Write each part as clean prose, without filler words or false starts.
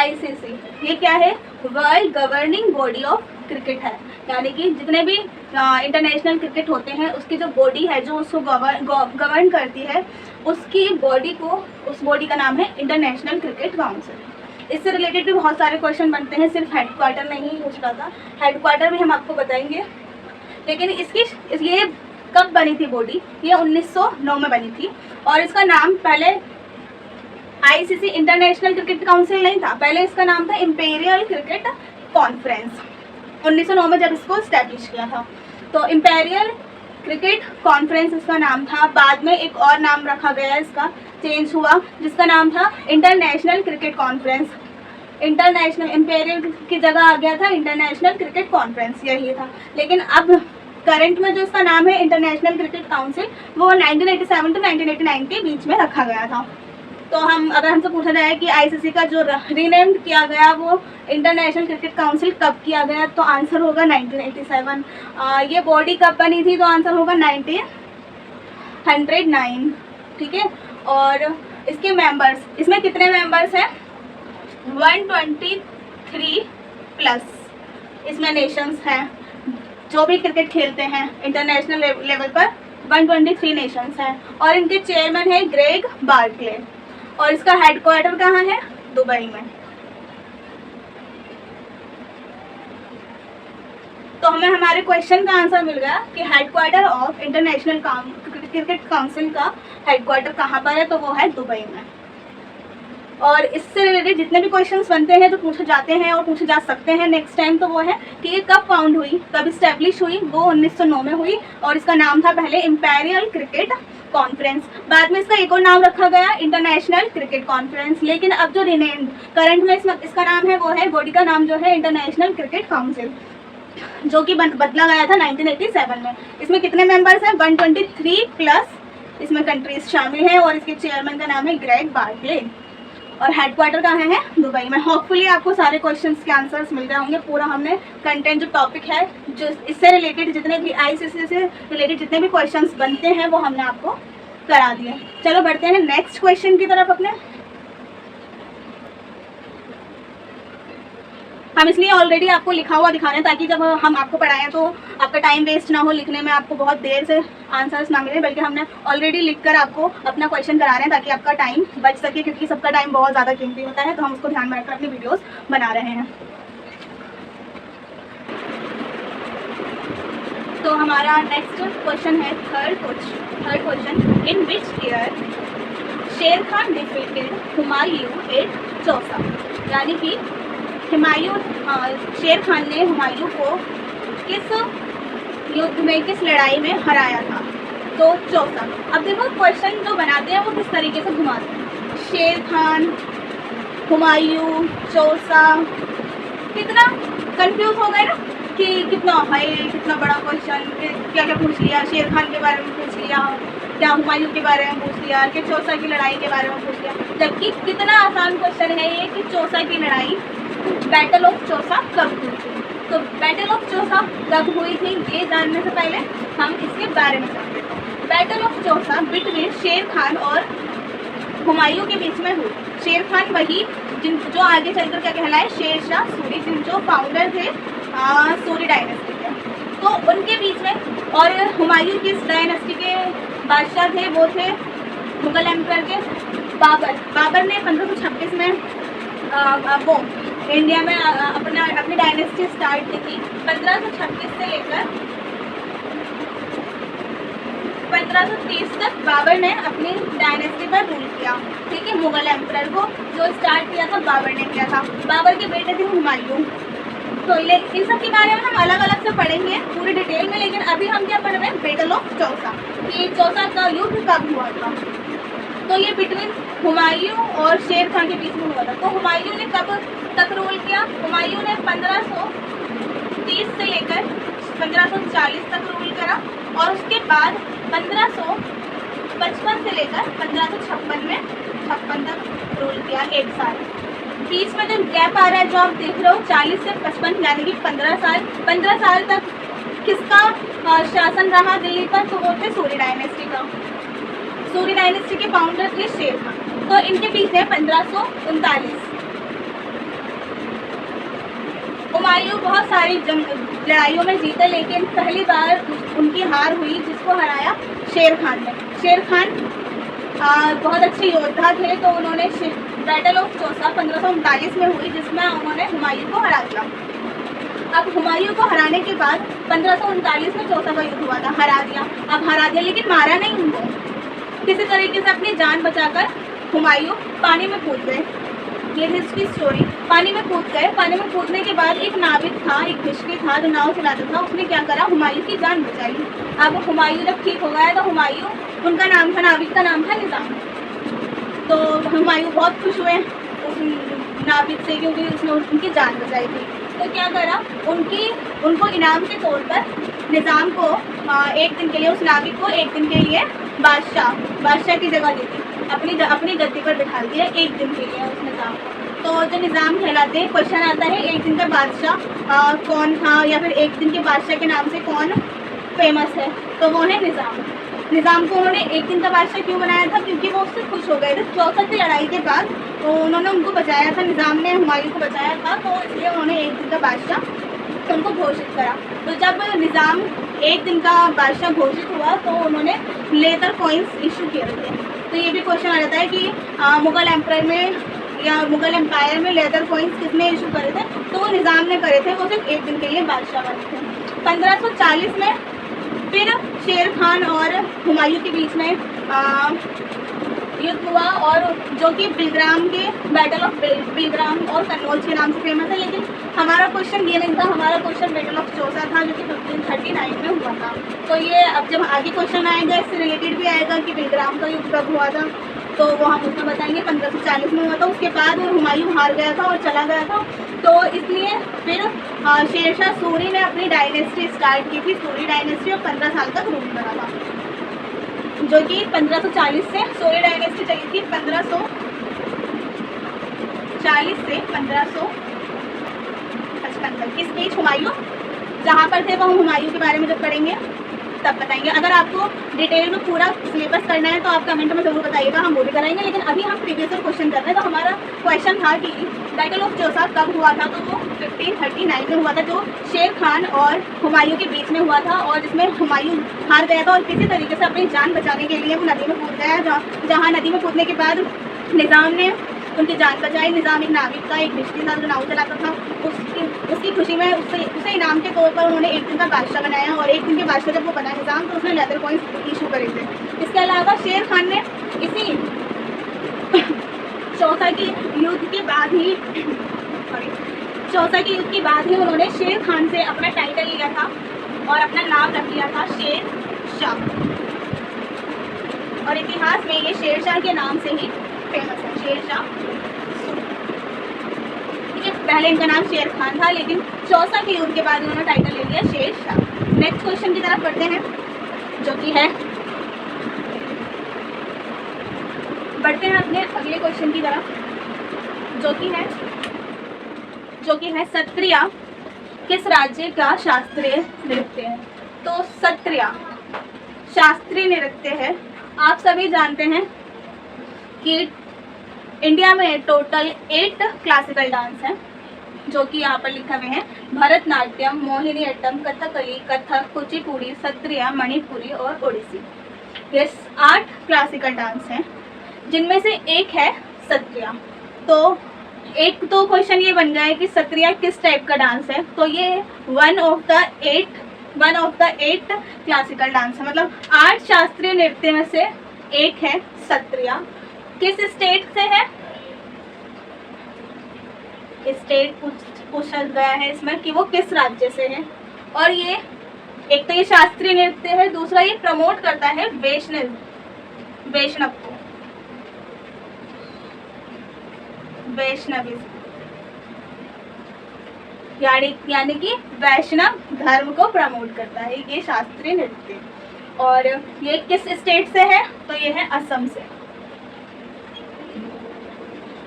ICC ये क्या है? World governing body of cricket है, यानी कि जितने भी इंटरनेशनल क्रिकेट होते हैं उसकी जो बॉडी है जो उसको गवर्न करती है, उसकी बॉडी को, उस बॉडी का नाम है इंटरनेशनल क्रिकेट काउंसिल। इससे रिलेटेड भी बहुत सारे क्वेश्चन बनते हैं, सिर्फ हेडक्वार्टर नहीं पूछ रहा था, हेडक्वार्टर भी हम आपको बताएंगे। लेकिन ये कब बनी थी बॉडी? ये 1909 में बनी थी और इसका नाम पहले आईसीसी इंटरनेशनल क्रिकेट काउंसिल नहीं था, पहले इसका नाम था इंपीरियल क्रिकेट कॉन्फ्रेंस। 1909 में जब इसको स्टैब्लिश किया था तो इंपीरियल क्रिकेट कॉन्फ्रेंस इसका नाम था। बाद में एक और नाम रखा गया, इसका चेंज हुआ, जिसका नाम था international cricket conference. International imperial की जगह आ गया था इंटरनेशनल क्रिकेट कॉन्फ्रेंस, यही था। लेकिन अब करंट में जो इसका नाम है इंटरनेशनल क्रिकेट काउंसिल, वो 1987 टू 1989 के बीच में रखा गया था। तो अगर हमसे पूछा जाए कि आईसीसी का जो रीनेम्ड किया गया वो इंटरनेशनल क्रिकेट काउंसिल कब किया गया, तो आंसर होगा 1987। ये बॉडी कब बनी थी, तो आंसर होगा 1909, ठीक है। और इसके मेंबर्स, इसमें कितने मेंबर्स हैं? 123 प्लस इसमें नेशंस हैं, जो भी क्रिकेट खेलते हैं इंटरनेशनल लेवल पर 123 नेशंस हैं। और इनके चेयरमैन है ग्रेग बार्कले और इसका हेडक्वार्टर कहाँ है? दुबई में। तो हमें हमारे क्वेश्चन का आंसर मिल गया कि headquarter of international cricket council का हेडक्वार्टर कहाँ पर है, तो वो है दुबई में। और इससे रिलेटेड जितने भी क्वेश्चंस बनते हैं जो पूछे जाते हैं और पूछे जा सकते हैं नेक्स्ट टाइम, तो वो है कि ये कब फाउंड हुई, कब इस्टेब्लिश हुई, वो 1909 में हुई और इसका नाम था पहले इंपीरियल क्रिकेट कॉन्फ्रेंस। बाद में इसका एक और नाम रखा गया इंटरनेशनल क्रिकेट कॉन्फ्रेंस। लेकिन अब जो रिनेम्ड करंट में इसका नाम है वो है, बॉडी का नाम जो है इंटरनेशनल क्रिकेट काउंसिल, जो कि बदला गया था 1987 में। इसमें कितने मेंबर्स हैं? 123 प्लस इसमें कंट्रीज शामिल हैं और इसके चेयरमैन का नाम है ग्रेग बार्कले और हेडक्वार्टर कहाँ है? दुबई में। होपफुली आपको सारे क्वेश्चंस के आंसर्स मिल गए होंगे। पूरा हमने कंटेंट जो टॉपिक है, जो इससे रिलेटेड जितने भी आईसीसी से रिलेटेड जितने भी क्वेश्चंस बनते हैं वो हमने आपको करा दिए। चलो बढ़ते हैं नेक्स्ट क्वेश्चन की तरफ अपने। हम इसलिए ऑलरेडी आपको लिखा हुआ दिखा रहे हैं ताकि जब हम आपको पढ़ाएं तो आपका टाइम वेस्ट ना हो, लिखने में आपको बहुत देर से आंसर्स ना मिले, बल्कि हमने ऑलरेडी लिखकर आपको अपना क्वेश्चन करा रहे हैं ताकि आपका टाइम बच सके, क्योंकि सबका टाइम बहुत ज़्यादा कीमती होता है। तो हम उसको ध्यान में रखकर अपनी वीडियोस बना रहे हैं। तो हमारा नेक्स्ट क्वेश्चन है third question, in which year शेर खान डिफीटेड हुमायूं एट चौसा, यानी कि शेर खान ने हुमायूं को किस युद्ध में, किस लड़ाई में हराया था? तो चौसा। अब देखो क्वेश्चन जो बनाते हैं वो किस तरीके से घुमाते हैं, शेर खान, हुमायूं, चौसा, कितना कंफ्यूज हो गए ना कि कितना है, कितना बड़ा क्वेश्चन, क्या क्या पूछ लिया, शेर खान के बारे में पूछ लिया, क्या हुमायूं के बारे में पूछ लिया, कि चौसा की लड़ाई के बारे में पूछ लिया। जबकि कितना आसान क्वेश्चन है ये कि चौसा की लड़ाई, बैटल ऑफ चौसा कब हुई थी। तो बैटल ऑफ चौसा कब हुई थी ये जानने से पहले हम इसके बारे में जानते हैं। बैटल ऑफ चौसा बिटवीन शेर खान और हुमायूं के बीच में हुई। शेर खान वही जो आगे चलकर क्या कहलाए, शेरशाह सूरी, जो फाउंडर थे सूरी डायनेस्टी के, तो उनके बीच में। और हुमायूं किस डायनेस्टी के बादशाह थे? वो थे मुगल एम्पर के बाबर ने 1526 में वो इंडिया में अपनी डायनेस्टी स्टार्ट की थी। 1526 से लेकर 1530 तक बाबर ने अपनी डायनेस्टी पर रूल किया, ठीक है। मुगल एम्परर को जो स्टार्ट किया था बाबर ने किया था। बाबर के बेटे थे हुमायूं। तो इन सब के बारे में हम अलग अलग से पढ़ेंगे पूरी डिटेल में, लेकिन अभी हम क्या पढ़ रहे हैं, बैटल ऑफ चौसा, कि चौसा का युद्ध कब हुआ था। तो ये बिटवीन हुमायूं और शेर खान के बीच में हुआ था। तो हुमायूं ने कब तक रूल किया? हुमायूं ने 1530 से लेकर 1540 तक रूल करा और उसके बाद 1555 से लेकर 1556 तक रूल किया, 1 साल। बीच में जो गैप आ रहा है जो आप देख रहे हो 40 से 55 यानी कि 15 साल तक किसका शासन रहा दिल्ली पर? तो वो थे सूरी डायनेस्टी का। सूरी डायनेस्टी के फाउंडर थे शेर खान। तो इनके बीच है 1539 हुमायूं बहुत सारी लड़ाइयों में जीते, लेकिन पहली बार उनकी हार हुई जिसको हराया शेर खान ने। शेर खान बहुत अच्छे योद्धा थे, तो उन्होंने बैटल ऑफ चौसा 1539 में हुई, जिसमें उन्होंने हुमायूं को हरा दिया। अब हुमायूं को हराने के बाद 1539 में चौसा का युद्ध हुआ था, हरा दिया, लेकिन मारा नहीं उनको। किसी तरीके से अपनी जान बचाकर हुमायूं पानी में कूद गए। ये हिस्ट्री स्टोरी। पानी में कूद गए। पानी में कूदने के बाद एक नाविक था, एक भिश्ती था जो नाव चलाता था, उसने क्या करा, हुमायूं की जान बचाई। अब हुमायूं जब ठीक हो गया तो हुमायूं, उनका नाम था, नाविक का नाम था निज़ाम। तो हुमायूं बहुत खुश हुए उस नाविक से, क्योंकि उसने उनकी जान बचाई थी। तो क्या करा, उनको इनाम के तौर पर निज़ाम को एक दिन के लिए, उस नाविक को एक दिन के लिए बादशाह की जगह दी थी, अपनी गद्दी पर बिठा दिया एक दिन के लिए उस निज़ाम को। तो जो निज़ाम कहलाते हैं, क्वेश्चन आता है एक दिन का बादशाह कौन था, या फिर एक दिन के बादशाह के नाम से कौन फेमस है, तो वो है निज़ाम। निज़ाम को उन्होंने एक दिन का बादशाह क्यों बनाया था, क्योंकि वो उससे खुश हो गए थे। चौसा की लड़ाई के बाद तो उन्होंने उनको बचाया था, निज़ाम ने हुमायूं को बचाया था, तो इसलिए उन्होंने एक दिन का बादशाह उनको घोषित करा। तो जब निज़ाम एक दिन का बादशाह घोषित हुआ तो उन्होंने लेदर कॉइन्स इशू किए थे। तो ये भी क्वेश्चन आ जाता है कि मुगल एम्पायर में लेदर कॉइन्स किसने इशू करे थे, तो वो निज़ाम ने करे थे, वो सिर्फ एक दिन के लिए बादशाह बने थे। 1540 में फिर शेर खान और हुमायूं के बीच में युद्ध हुआ, और जो कि बिलग्राम के बैटल ऑफ बिलग्राम और कन्नौज के नाम से फेमस है। लेकिन हमारा क्वेश्चन ये नहीं था, हमारा क्वेश्चन बैटल ऑफ चौसा था, जो कि 1539 में हुआ था। तो ये अब जब आगे क्वेश्चन आएगा इससे रिलेटेड भी आएगा कि बिलग्राम का युद्ध कब हुआ था, तो वो हम उसमें बताएंगे। 1540 में हुआ था, उसके बाद हुमायूं हार गया था और चला गया था। तो इसलिए फिर शेरशाह सूरी ने अपनी डायनेस्टी स्टार्ट की थी, सूरी डायनेस्टी, और 15 साल तक रूल करा था, जो कि 1540 से सूरी डायनेस्टी चली थी 1540 से 1555 तक। इस बीच हुमायूं जहाँ पर थे, वो हम हुमायूं के बारे में जब पढ़ेंगे तब बताएंगे। अगर आपको डिटेल में पूरा सिलेबस करना है तो आप कमेंट में ज़रूर बताइएगा, हम वो भी कराएंगे। लेकिन अभी हम प्रीवियस क्वेश्चन कर रहे हैं। तो हमारा क्वेश्चन था कि बैटल ऑफ चौसा कब हुआ था, तो वो 1539 में हुआ था, जो शेर खान और हुमायूं के बीच में हुआ था, और जिसमें हुमायूं हार गया था और किसी तरीके से अपनी जान बचाने के लिए वो नदी में कूद गया, जहाँ नदी में कूदने के बाद निज़ाम ने उनकी जान बचाई। निज़ाम एक नाविक का, एक भिश्ती था जो नाव चलाता था, उसकी खुशी में उसे इनाम के तौर पर उन्होंने एक दिन का बादशाह बनाया, और एक दिन के बादशाह जब वो बना निज़ाम, तो उसने लेदर कॉइन्स इशू करे थे। इसके अलावा शेर खान ने इसी चौसा की युद्ध के बाद ही उन्होंने शेर खान से अपना टाइटल लिया था और अपना नाम रख लिया था शेर शाह, और इतिहास में ये शेर शाह के नाम से ही फेमस है, शेर शाह। ठीक है, पहले इनका नाम शेर खान था, लेकिन चौसा के युद्ध के बाद इन्होंने टाइटल ले लिया शेर शाह। नेक्स्ट क्वेश्चन की तरफ बढ़ते हैं, बढ़ते हैं अपने अगले क्वेश्चन की तरफ, जो कि है सत्रिया किस राज्य का शास्त्रीय नृत्य है। तो सत्रिया शास्त्रीय नृत्य है। आप सभी जानते हैं कि इंडिया में टोटल 8 क्लासिकल डांस हैं, जो कि यहाँ पर लिखा हुए हैं: भरतनाट्यम, मोहिनीअट्टम, कथकली, कथक, कुचिपुड़ी, सत्रिया, मणिपुरी और ओडिसी। ये 8 क्लासिकल डांस हैं, जिनमें से एक है सत्रिया। तो एक तो क्वेश्चन ये बन गया है कि सत्रिया किस टाइप का डांस है, तो ये one of the 8 classical dance है, मतलब 8 शास्त्रीय नृत्य में से एक है सत्रिया। किस स्टेट से है, स्टेट पूछा गया है इसमें कि वो किस राज्य से है। और ये एक तो ये शास्त्रीय नृत्य है, दूसरा ये प्रमोट करता है वैष्णविज्म, यानी कि वैष्णव धर्म को प्रमोट करता है ये शास्त्रीय नृत्य। और ये किस स्टेट से है, तो ये है असम से।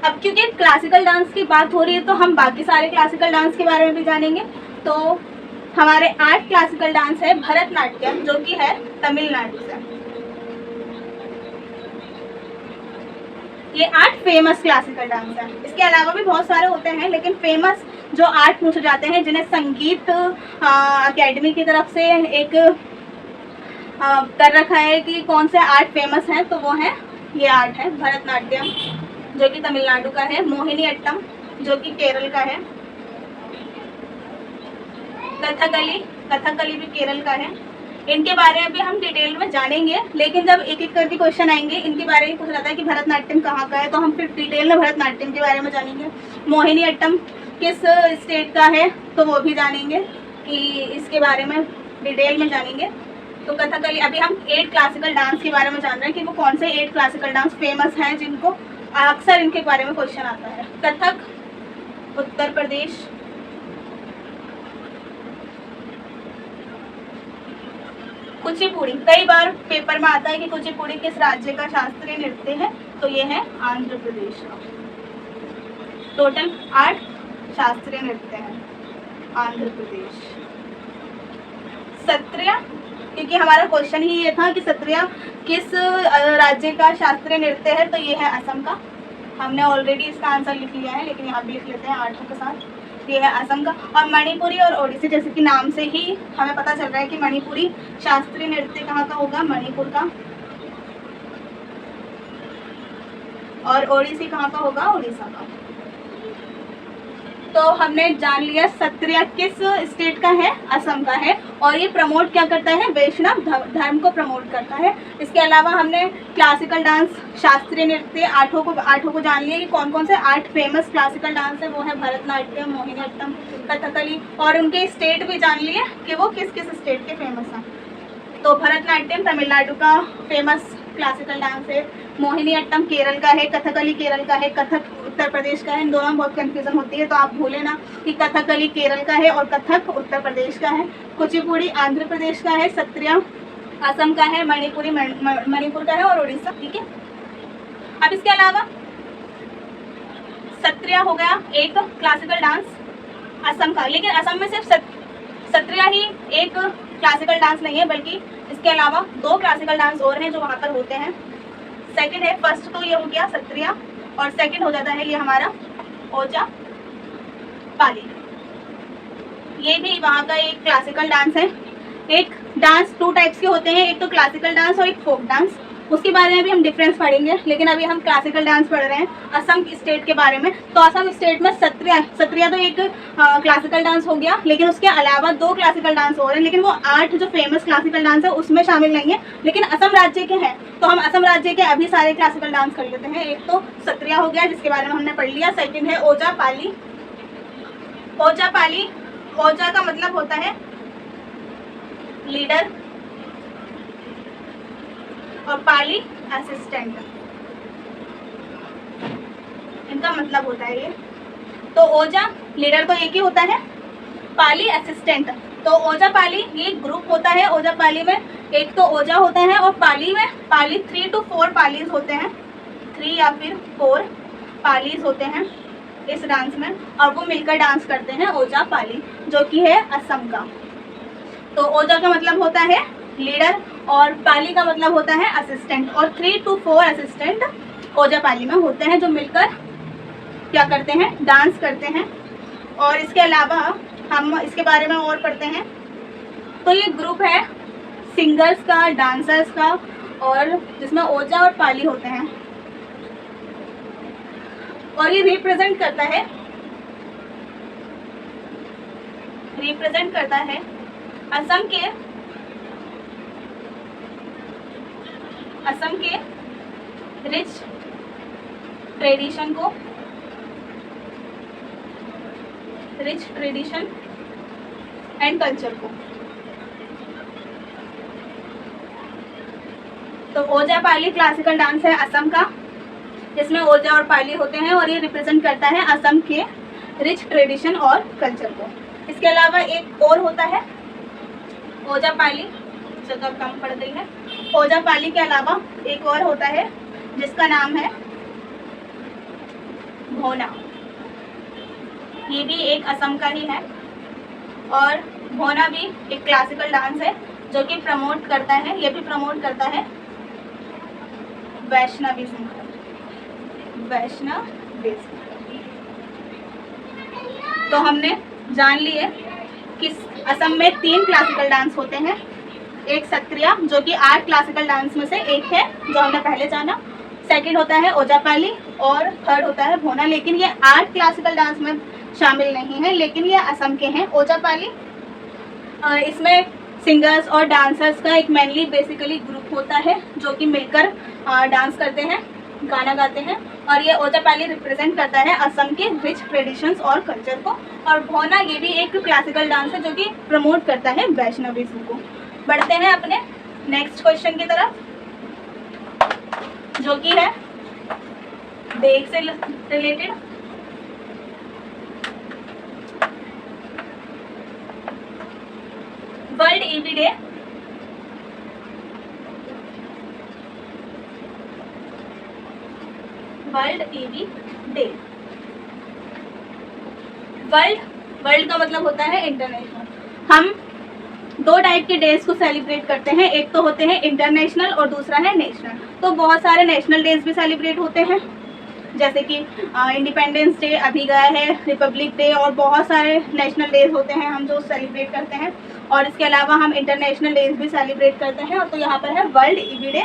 अब क्योंकि क्लासिकल डांस की बात हो रही है, तो हम बाकी सारे क्लासिकल डांस के बारे में भी जानेंगे। तो हमारे 8 क्लासिकल डांस है। भरतनाट्यम, जो कि है तमिलनाडु से। ये 8 फेमस क्लासिकल डांस है। इसके अलावा भी बहुत सारे होते हैं, लेकिन फेमस जो 8 पूछे जाते हैं जिन्हें संगीत अकेडमी की तरफ से एक कर रखा है कि कौन से 8 फेमस हैं, तो वो है ये 8 है। भरतनाट्यम जो कि तमिलनाडु का है, मोहिनी अट्टम जो कि केरल का है, कथकली भी केरल का है। इनके बारे में भी हम डिटेल में जानेंगे, लेकिन जब एक एक करके क्वेश्चन आएंगे इनके बारे में पूछा जाता है कि भरतनाट्यम कहाँ का है, तो हम फिर डिटेल में भरतनाट्यम के बारे में जानेंगे। मोहिनी अट्टम किस स्टेट का है, तो वो भी जानेंगे कि इसके बारे में डिटेल में जानेंगे। तो कथकली, अभी हम 8 क्लासिकल डांस के बारे में जान रहे हैं कि वो कौन से 8 क्लासिकल डांस फेमस हैं जिनको अक्सर इनके बारे में क्वेश्चन आता है। कथक उत्तर प्रदेश, कुचिपुड़ी, कई बार पेपर में आता है कि कुचिपुड़ी किस राज्य का शास्त्रीय नृत्य है, तो ये है आंध्र प्रदेश का। टोटल 8 शास्त्रीय नृत्य हैं आंध्र प्रदेश। सत्रिया, क्योंकि हमारा क्वेश्चन ही ये था कि सत्रिया किस राज्य का शास्त्रीय नृत्य है, तो ये है असम का। हमने ऑलरेडी इसका आंसर लिख लिया है, लेकिन यहाँ भी लिख लेते हैं 8 के साथ। ये है असम का। और मणिपुरी और ओडिसी, जैसे कि नाम से ही हमें पता चल रहा है कि मणिपुरी शास्त्रीय नृत्य कहाँ का होगा, मणिपुर का। और ओडिसी कहाँ का होगा, उड़ीसा का। तो हमने जान लिया सत्रिया किस स्टेट का है, असम का है। और ये प्रमोट क्या करता है, वैष्णव धर्म को प्रमोट करता है। इसके अलावा हमने क्लासिकल डांस, शास्त्रीय नृत्य आठों को जान लिया कि कौन कौन से 8 फेमस क्लासिकल डांस है। वो है भरतनाट्यम, मोहिनीअट्टम, कथकली, और उनके स्टेट भी जान लिए कि वो किस किस स्टेट के फेमस हैं। तो भरतनाट्यम तमिलनाडु का फेमस क्लासिकल डांस है, मोहिनीअट्टम केरल का है, कथकली केरल का है, कथक उत्तर प्रदेश का है। इन दोनों में बहुत कन्फ्यूजन होती है, तो आप भूले ना कि कथकली केरल का है और कथक उत्तर प्रदेश का है। कुचिपुड़ी आंध्र प्रदेश का है, सत्रिया असम का है, मणिपुरी मणिपुर का है और उड़ीसा। ठीक है। अब इसके अलावा सत्रिया हो गया एक क्लासिकल डांस असम का, लेकिन असम में सिर्फ सत्रिया ही एक क्लासिकल डांस नहीं है, बल्कि इसके अलावा 2 क्लासिकल डांस और हैं जो वहाँ पर होते हैं। सेकंड है, फर्स्ट तो ये हो गया सत्रिया, और सेकंड हो जाता है ये हमारा ओजा पाली। ये भी वहाँ का एक क्लासिकल डांस है। एक डांस 2 टाइप्स के होते हैं, एक तो क्लासिकल डांस और एक फोक डांस। उसके बारे में भी हम डिफरेंस पढ़ेंगे, लेकिन अभी हम क्लासिकल डांस पढ़ रहे हैं असम स्टेट के बारे में। तो असम स्टेट में सत्रिया तो एक क्लासिकल डांस हो गया, लेकिन उसके अलावा 2 क्लासिकल डांस और हैं, लेकिन वो 8 जो फेमस क्लासिकल डांस है उसमें शामिल नहीं है, लेकिन असम राज्य के हैं। तो हम असम राज्य के अभी सारे क्लासिकल डांस कर लेते हैं। एक तो सत्रिया हो गया जिसके बारे में हमने पढ़ लिया। सेकेंड है ओजा पाली। ओजा पाली, ओजा का मतलब होता है लीडर और पाली असिस्टेंट, इनका मतलब होता है ये। तो ओजा लीडर तो एक ही होता है, पाली असिस्टेंट। तो ओजा पाली ये ग्रुप होता है। ओजा पाली में एक तो ओजा होता है और पाली में 3 to 4 पालीज होते हैं, 3 या फिर 4 पालीज होते हैं इस डांस में, और वो मिलकर डांस करते हैं ओजा पाली, जो कि है असम का। तो ओजा का मतलब होता है लीडर और पाली का मतलब होता है असिस्टेंट, और 3 to 4 असिस्टेंट ओजा पाली में होते हैं जो मिलकर क्या करते हैं, डांस करते हैं। और इसके अलावा हम इसके बारे में और पढ़ते हैं। तो ये ग्रुप है सिंगर्स का, डांसर्स का, और जिसमें ओजा और पाली होते हैं, और ये रिप्रेजेंट करता है असम के रिच ट्रेडिशन एंड कल्चर को। तो ओजा पाली क्लासिकल डांस है असम का, जिसमें ओजा और पाली होते हैं, और ये रिप्रेजेंट करता है असम के रिच ट्रेडिशन और कल्चर को। इसके अलावा एक और होता है ओजा पाली, जगह कम पड़ गई है। ओजा पाली के अलावा एक और होता है जिसका नाम है भोना। ये भी एक असम का ही है, और भोना भी एक क्लासिकल डांस है जो कि प्रमोट करता है, ये भी प्रमोट करता है वैष्णविज्म। तो हमने जान लिए कि असम में 3 क्लासिकल डांस होते हैं। एक सत्रिया जो कि 8 क्लासिकल डांस में से एक है, जो हमने पहले जाना। सेकंड होता है ओजापाली और थर्ड होता है भोना, लेकिन ये 8 क्लासिकल डांस में शामिल नहीं है, लेकिन ये असम के हैं। ओजापाली इसमें सिंगर्स और डांसर्स का एक मेनली बेसिकली ग्रुप होता है जो कि मिलकर डांस करते हैं, गाना गाते हैं। और ये ओजापाली रिप्रेजेंट करता है असम के रिच ट्रेडिशंस और कल्चर को। और भोना ये भी एक क्लासिकल डांस है जो कि प्रमोट करता है वैष्णविज्म को। बढ़ते हैं अपने नेक्स्ट क्वेश्चन की तरफ, जो कि है देश से related. World EV day world EV day. World का मतलब होता है इंटरनेशनल। हम 2 टाइप के डेज को सेलिब्रेट करते हैं, एक तो होते हैं इंटरनेशनल और दूसरा है नेशनल। तो बहुत सारे नेशनल डेज भी सेलिब्रेट होते हैं, जैसे कि इंडिपेंडेंस डे अभी गया है, रिपब्लिक डे, और बहुत सारे नेशनल डेज होते हैं हम जो सेलिब्रेट करते हैं। और इसके अलावा हम इंटरनेशनल डेज भी सेलिब्रेट करते हैं। और तो यहाँ पर है वर्ल्ड ईवी डे।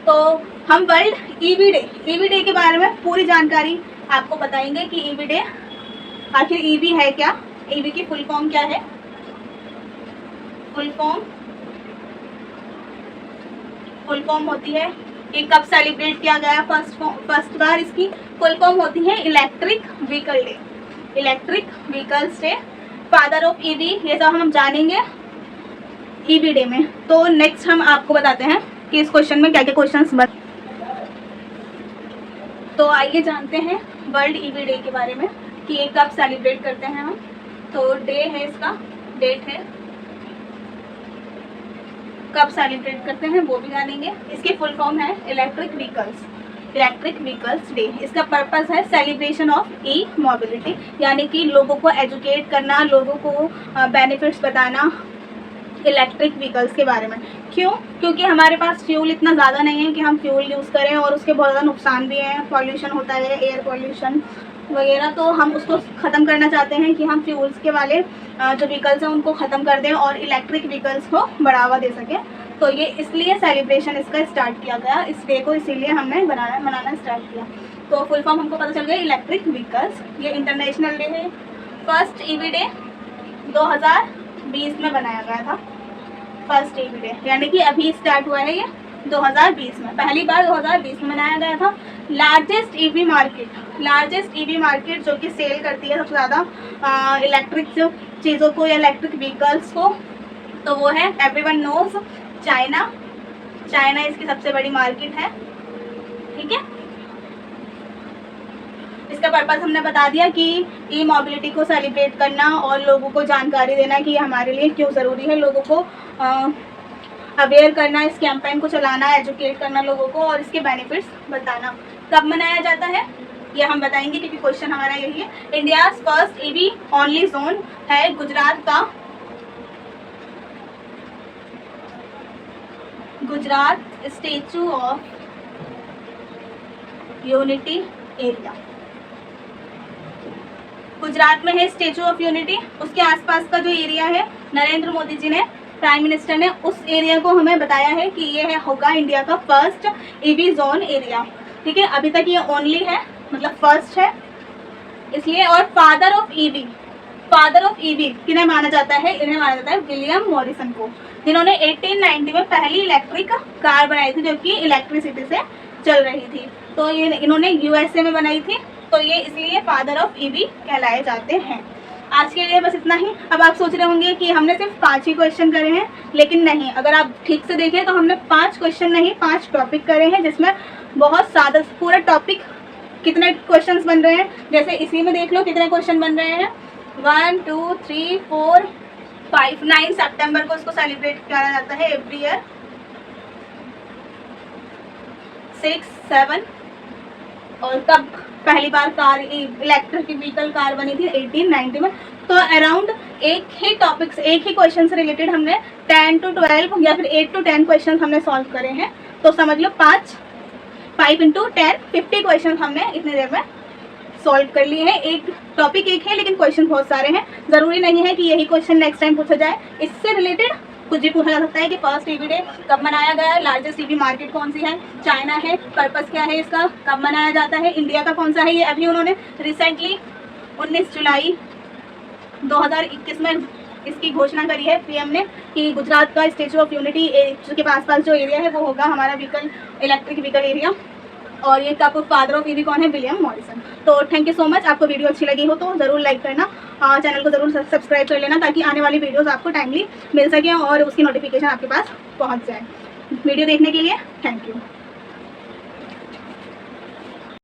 तो हम वर्ल्ड ईवी डे के बारे में पूरी जानकारी आपको बताएंगे कि ईवी डे आखिर ईवी है क्या, ईवी की फुल फॉर्म क्या है। फुल फॉर्म होती है, ये कब सेलिब्रेट किया गया फर्स्ट बार, इसकी फुल फॉर्म होती है electric vehicle day, electric vehicles day. Father of EV, ये सब हम जानेंगे ईवी डे में। तो नेक्स्ट हम आपको बताते हैं कि इस क्वेश्चन में क्या क्या क्वेश्चंस बन। तो आइए जानते हैं वर्ल्ड ईवी डे के बारे में कि ये कब सेलिब्रेट करते हैं हम। तो डे है, इसका डेट है, कब सेलिब्रेट करते हैं वो भी जानेंगे। इसकी फुल फॉर्म है इलेक्ट्रिक व्हीकल्स डे। इसका पर्पस है सेलिब्रेशन ऑफ ई मोबिलिटी, यानी कि लोगों को एजुकेट करना, लोगों को बेनिफिट्स बताना इलेक्ट्रिक व्हीकल्स के बारे में। क्यों? क्योंकि हमारे पास फ्यूल इतना ज़्यादा नहीं है कि हम फ्यूल यूज़ करें, और उसके बहुत ज़्यादा नुकसान भी हैं, पॉल्यूशन होता है, एयर पॉल्यूशन वगैरह। तो हम उसको ख़त्म करना चाहते हैं कि हम फ्यूल्स के वाले जो व्हीकल्स हैं उनको ख़त्म कर दें और इलेक्ट्रिक व्हीकल्स को बढ़ावा दे सकें। तो ये इसलिए सेलिब्रेशन इसका स्टार्ट किया गया, इस डे को इसीलिए हमने मनाना स्टार्ट किया। तो फुल फॉर्म हमको पता चल गया इलेक्ट्रिक व्हीकल्स। ये इंटरनेशनल डे है। फर्स्ट ईवी डे 2020 में बनाया गया था, फर्स्ट ईवी डे, यानी कि अभी स्टार्ट हुआ है ये 2020 में, पहली बार 2020 में मनाया गया था। लार्जेस्ट ईवी मार्केट जो कि सेल करती है सबसे ज़्यादा इलेक्ट्रिक चीज़ों को या इलेक्ट्रिक व्हीकल्स को, तो वो है एवरीवन नोज चाइना इसकी सबसे बड़ी मार्केट है। ठीक है, इसका पर्पस हमने बता दिया कि ई मोबिलिटी को सेलिब्रेट करना और लोगों को जानकारी देना कि ये हमारे लिए क्यों ज़रूरी है, लोगों को अवेयर करना, इस कैंपेन को चलाना, एजुकेट करना लोगों को और इसके बेनिफिट्स बताना। कब मनाया जाता है ये हम बताएंगे, क्योंकि क्वेश्चन हमारा यही है। India's first EV only zone है Gujarat Statue of Unity area. Gujarat में है स्टैचू ऑफ यूनिटी, उसके आसपास का जो एरिया है, नरेंद्र मोदी जी ने, प्राइम मिनिस्टर ने उस एरिया को हमें बताया है कि ये होगा इंडिया का फर्स्ट ईवी जोन एरिया। ठीक है, अभी तक ये ओनली है, मतलब फर्स्ट है इसलिए। और फादर ऑफ ईवी किन्हें माना जाता है? इन्हें माना जाता है विलियम मॉरिसन को, जिन्होंने 1890 में पहली इलेक्ट्रिक कार बनाई थी जो कि इलेक्ट्रिसिटी से चल रही थी। तो ये इन्होंने यूएसए में बनाई थी, तो ये इसलिए फादर ऑफ ईवी कहलाए जाते हैं। आज के लिए बस इतना ही। अब आप सोच रहे होंगे कि हमने सिर्फ 5 ही क्वेश्चन करे हैं, लेकिन नहीं, अगर आप ठीक से देखें तो हमने 5 क्वेश्चन नहीं 5 टॉपिक करे हैं, जिसमें बहुत सादा पूरा टॉपिक। कितने क्वेश्चंस बन रहे हैं, जैसे इसी में देख लो कितने क्वेश्चन बन रहे हैं। 1 2 3 4 5 9 सितंबर को इसको सेलिब्रेट किया जाता है एवरी ईयर। 6 7 और कब पहली बार कार इलेक्ट्रिक व्हीकल कार बनी थी? 1890 में। तो अराउंड एक ही क्वेश्चन से रिलेटेड हमने 10 to 12 या फिर 8 to 10 क्वेश्चन हमने सॉल्व करे हैं। तो समझ लो 5 × 10 50 क्वेश्चन हमने इतनी देर में सॉल्व कर लिए हैं। एक टॉपिक एक है लेकिन क्वेश्चन बहुत सारे हैं। ज़रूरी नहीं है कि यही क्वेश्चन नेक्स्ट टाइम पूछा जाए। इससे रिलेटेड कुछ भी पूछा जा सकता है कि फर्स्ट टीबी डे कब मनाया गया है, लार्जेस्ट टीबी मार्केट कौन सी है, चाइना है, पर्पस क्या है इसका, कब मनाया जाता है, इंडिया का कौन सा है। ये अभी उन्होंने रिसेंटली 19 जुलाई 2021 में इसकी घोषणा करी है पीएम ने कि गुजरात का स्टैच्यू ऑफ यूनिटी के आसपास जो एरिया है वो होगा हमारा इलेक्ट्रिक व्हीकल एरिया। और ये आपको फादर ऑफ ईवी कौन है, विलियम मॉरिसन। तो थैंक यू सो मच। आपको वीडियो अच्छी लगी हो तो ज़रूर लाइक करना, चैनल को ज़रूर सब्सक्राइब कर लेना ताकि आने वाली वीडियोस आपको टाइमली मिल सके और उसकी नोटिफिकेशन आपके पास पहुंच जाए। वीडियो देखने के लिए थैंक यू।